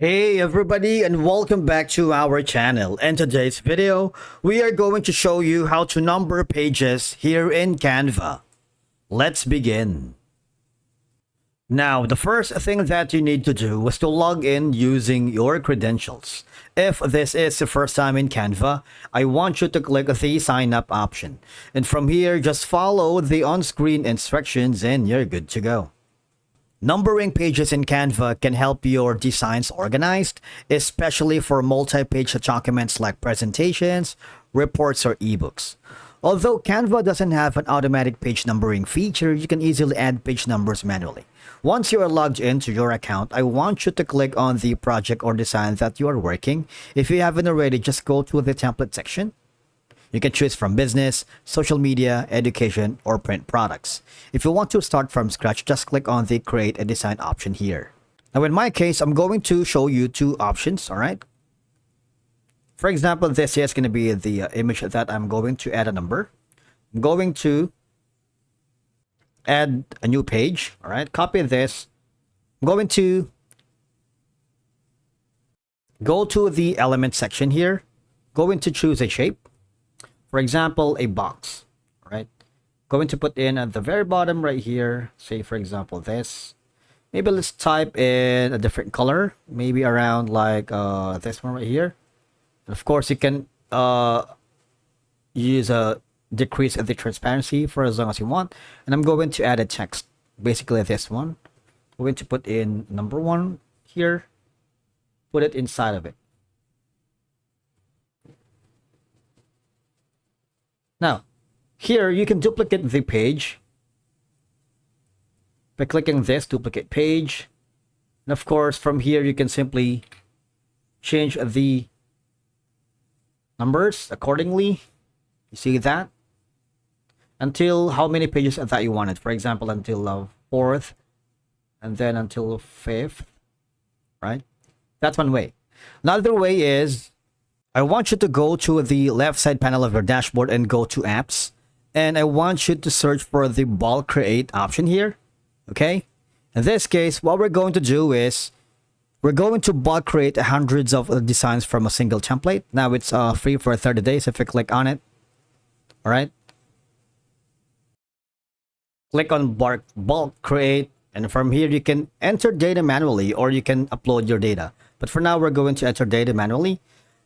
Hey everybody, and welcome back to our channel. In today's video, we are going to show you how to number pages here in Canva. Let's begin. Now, the first thing that you need to do is to log in using your credentials. If this is the first time in Canva, I want you to click the sign up option. And from here, just follow the on-screen instructions and you're good to go. Numbering pages in Canva can help your designs organized, especially for multi-page documents like presentations, reports, or ebooks. Although Canva doesn't have an automatic page numbering feature, you can easily add page numbers manually. Once you are logged into your account, I want you to click on the project or design that you are working. If you haven't already, just go to the template section. You can choose from business, social media, education, or print products. If you want to start from scratch, just click on the create a design option here. Now in my case, I'm going to show you two options, all right? For example, this is going to be the image that I'm going to add a number. I'm going to add a new page, all right? Copy this. I'm going to go to the element section here. Going to choose a shape. For example, a box, right? Going to put in at the very bottom right here, say for example this. Maybe let's type in a different color, maybe around like this one right here. And of course, you can use a decrease the transparency for as long as you want. And I'm going to add a text, basically this one. I'm going to put in number 1 here, put it inside of it. Now, here you can duplicate the page by clicking this duplicate page. And of course, from here, you can simply change the numbers accordingly. You see that? Until how many pages that you wanted. For example, until 4th and then until 5th, right? That's one way. Another way is I want you to go to the left side panel of your dashboard and go to apps. And I want you to search for the bulk create option here. Okay. In this case, what we're going to do is we're going to bulk create hundreds of designs from a single template. Now it's free for 30 days if you click on it. All right. Click on bulk create. And from here, you can enter data manually or you can upload your data. But for now, we're going to enter data manually.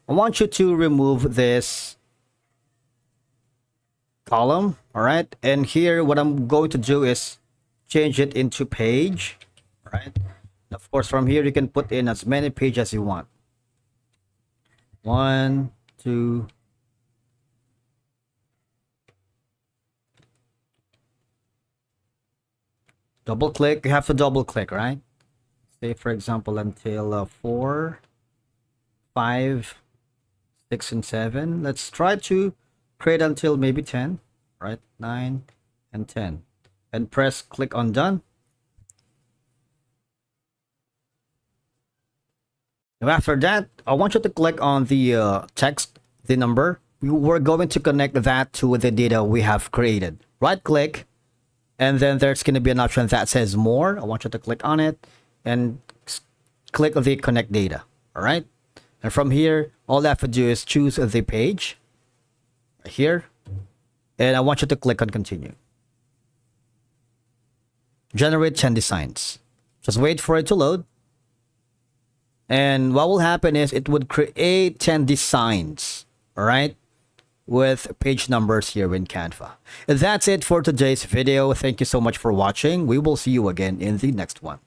I want you to remove this column, all right? And here, what I'm going to do is change it into page, all right? And of course, from here, you can put in as many pages as you want. 1, 2. Double click, you have to double click, right? Say, for example, until 4, 5, 6 and 7. Let's try to create until maybe 10, right? 9 and 10. And press click on done. Now after that, I want you to click on the text, the number. We're going to connect that to the data we have created. Right click, and then there's going to be an option that says more. I want you to click on it and click the connect data. All right. And from here, all I have to do is choose the page right here. And I want you to click on continue. Generate 10 designs. Just wait for it to load. And what will happen is it would create 10 designs. All right. With page numbers here in Canva. And that's it for today's video. Thank you so much for watching. We will see you again in the next one.